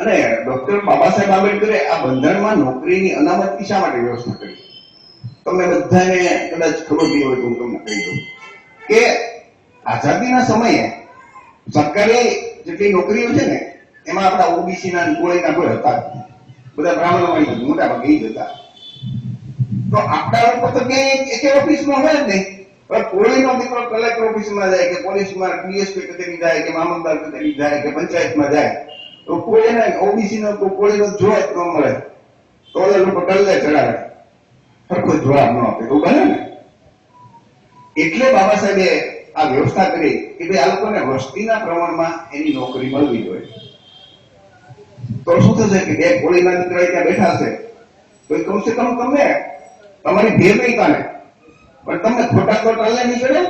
અને ડોક્ટર બાબા સાહેબ આંબેડકરે આ બંધારણમાં નોકરીની અનામતની શા માટે વ્યવસ્થા કરી? તમને બધાને કદાચ ખબર નહીં હોય તો હું તમને કહી દઉં કે આઝાદીના સમયે સરકારી જેટલી નોકરીઓ છે ને એમાં આપણા ઓબીસી ના કોળીના કોઈ હતા જ નહીં. બધા બ્રાહ્મણો મોટા ભાગે જ હતા. તો આપણા લોકો તો ક્યાંય એક ઓફિસમાં હોય જ નહીં. પણ કોળીનો દીકરો કલેક્ટર ઓફિસમાં જાય કે પોલીસમાં ડીએસપી કચેરી જાય કે મામલતદાર કચેરી જાય કે પંચાયતમાં જાય તો કોઈ એને ઓબીસી નો કોળીનો જોવા જ ન મળે. તો એ લોકો ટલ્લે ચડાવે, સરખો જવાબ ન આપે તો બને ને. એટલે બાબા સાહેબે આ વ્યવસ્થા કરી કે ભાઈ આ લોકોને વસ્તીના પ્રમાણમાં એની નોકરી મળવી જોઈએ. તો શું થશે કે બે કોળીના દીકરા ત્યાં બેઠા હશે તો કમસે કમ તમને તમારી ભેર નહીં કાઢે પણ તમને ખોટા તો ટલ્લે નહીં ચડે.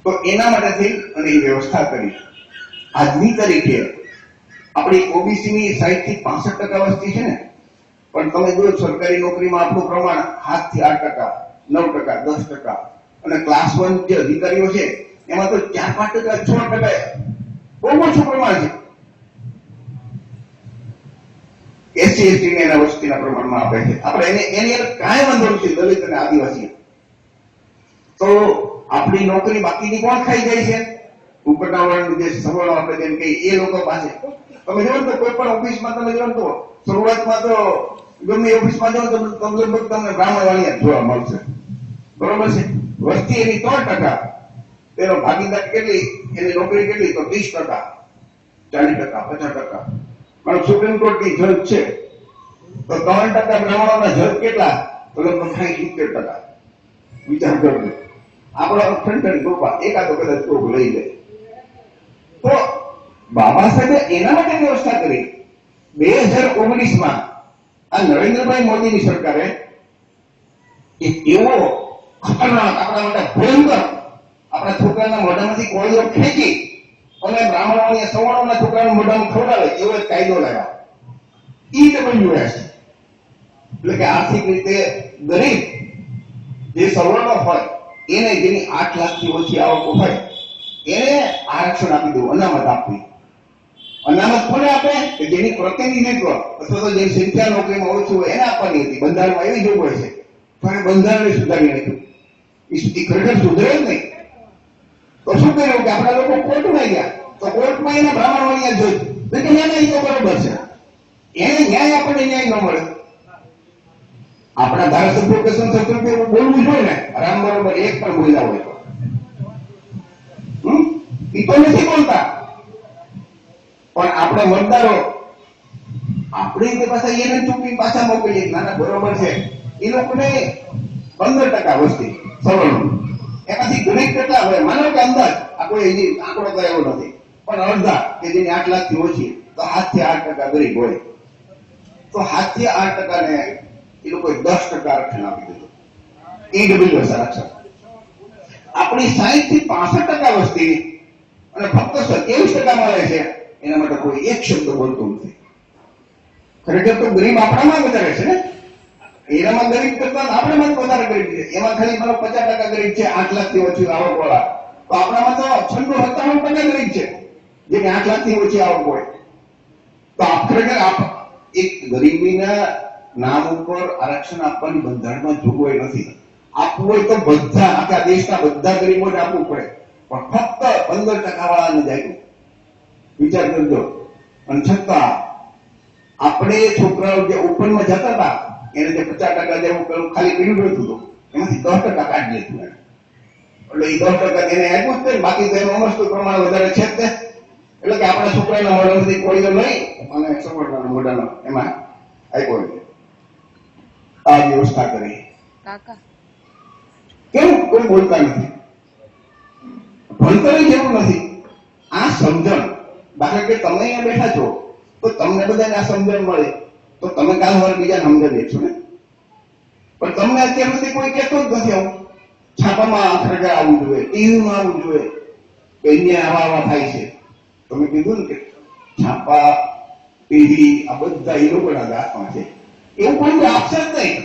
તો એના માટેથી અને એ વ્યવસ્થા કરી. આજની તારીખે આપણી ઓબીસી ની 60 થી 65% વસ્તી છે ને, પણ તમે જો સરકારી નોકરીમાં આપણું પ્રમાણ 7 થી 8%, 9%, 10%, અને ક્લાસ 1 જે અધિકારીઓ છે એમાં તો 4-5%, 6% બહુ ઓછું પ્રમાણ છે. એસસી એસટી ને એના વસ્તીના પ્રમાણમાં આપે છે. આપણે એની કાંઈ વાંધો નથી દલિત અને આદિવાસી. તો આપણી નોકરી બાકીની કોણ ખાઈ જાય છે? ઉપરના વર્ગ જે સવર્ણો આપણે જેમ કે એ લોકો પાસે. તમે જો તો કોઈ પણ ઓફિસમાં તમે જો તો શરૂઆતમાં તો ગમે ઓફિસમાં જાઓ તો લગભગ તમને બ્રાહ્મણ વાળિયા જોવા મળશે. બરોબર છે? વસ્તી એની 3%, તેનો ભાગીદાર કેટલી, એની નોકરી કેટલી તો 30%, 40%, 50%. પણ સુપ્રીમ કોર્ટની જજ છે તો 3% બ્રાહ્મણોના જજ કેટલા તો લગભગ 70%. વિચાર કરજો. આપણો ઠંડક ગોપા એકાદો કદાચ કોક લઈ લે. તો બાબા સાહેબે એના માટે વ્યવસ્થા કરી. 2019માં આ નરેન્દ્રભાઈ મોદીની સરકારે એક એવો ખતરનાક આપણા માટે ભયંકર આપણા છોકરાના મોઢામાંથી કોળીઓ ખેંચી અને બ્રાહ્મણોની સવર્ણોના છોકરાના મોઢામાં ખવડાવે એવો એક કાયદો લાવ્યા. EWS એટલે કે આર્થિક રીતે ગરીબ જે સવર્ણો હોય એને જેની 8 લાખથી ઓછી આવક હોય એને આરક્ષણ આપી દઉં, અનામત આપવી. અનામત કોને આપે કે જેની પ્રતિનિધિત્વ અથવા તો જેની સંખ્યા નોકરીમાં ઓછી હોય એને આપવાની હતી. બંધારણમાં એવી જોગવાઈ છે. પણ બંધારણને સુધારી નાખ્યું. એ ખરેખર સુધરે જ નહીં. તો શું કર્યું કે આપણા લોકો કોર્ટમાં ગયા તો કોર્ટમાં એના બ્રાહ્મણ વાળિયા જોયું કે ન્યાય તો બરોબર છે, એને ન્યાય આપણને ન્યાય ન મળે. આપણા ધારાસભ્યો કે સંસદ બોલવું જોઈએ ને, રામ બરોબર એક પણ બોલ્યા હોય તો એ તો નથી બોલતા. પણ આપણે મતદારો આપણે પાછા એને ચૂંટી પાછા મોકલીએ. નાના બરોબર છે એ લોકોને 15% વસ્તી સવર્ણ, એમાંથી ગરીબ કેટલા હોય માનો કે અંદાજ આ કોઈ આંકડો તો એવો નથી પણ અડધા કે જેની 8 લાખથી ઓછી તો 7 થી 8% ગરીબ હોય. તો 7 થી 8% ને એ લોકોએ 10% આરક્ષણ આપી દીધું. EWS આરક્ષણ. આપણી 60 થી 65% વસ્તી અને ફક્ત 27% મળે છે એના માટે કોઈ એક શબ્દ બોલતું નથી. ખરેખર તો ગરીબ આપણામાં વધારે છે ને, એનામાં ગરીબ કરતા આપણામાં જ વધારે ગરીબ છે. એમાં ખાલી મારો 50% ગરીબ છે 8 લાખથી ઓછી આવક વાળા. તો આપણામાં તો 96-57% ગરીબ છે જેને 8 લાખથી ઓછી આવક હોય. તો ખરેખર એક ગરીબીના નામ ઉપર આરક્ષણ આપવાની બંધારણમાં જોગવાઈ નથી. આપવું હોય તો બધા આખા દેશના બધા ગરીબોને આપવું પડે, પણ ફક્ત 15% વાળાને જ આપ્યું. વિચાર કરજો. અને છતાં આપણે છોકરાઓ જે ઓપનમાં જતા હતા એને જે 50% જેવું ખાલી પીડું હતું એમાંથી 10% કાઢી લીધું એને. એટલે એ 10% એને આપ્યું જ નહીં, બાકી તો એનું અમસ્તું પ્રમાણ વધારે છે જ. એટલે કે આપણા છોકરાના મોઢામાંથી કોળીઓ લઈ અને સવર્ણના મોઢાનો એમાં આપ્યો. આ વ્યવસ્થા કરી. કેમ કોઈ બોલતા નથી? ભણતર જેવું નથી. આ સમજણ, દાખલા કે તમે અહીંયા બેઠા છો તો તમને બધાને આ સમજણ મળે તો તમે કાલ સવારે બીજાને સમજણ દેશો ને. પણ તમને અત્યાર સુધી કોઈ કહેતો જ નથી. આવું છાપામાં ખરેખર આવવું જોઈએ, ટીવીમાં આવવું જોઈએ કે અહીંયા આવા થાય છે. તમે કીધું ને કે છાપા, ટીવી આ બધા એ લોકોના હાથમાં છે. એવું કોઈ આપશે જ નહીં.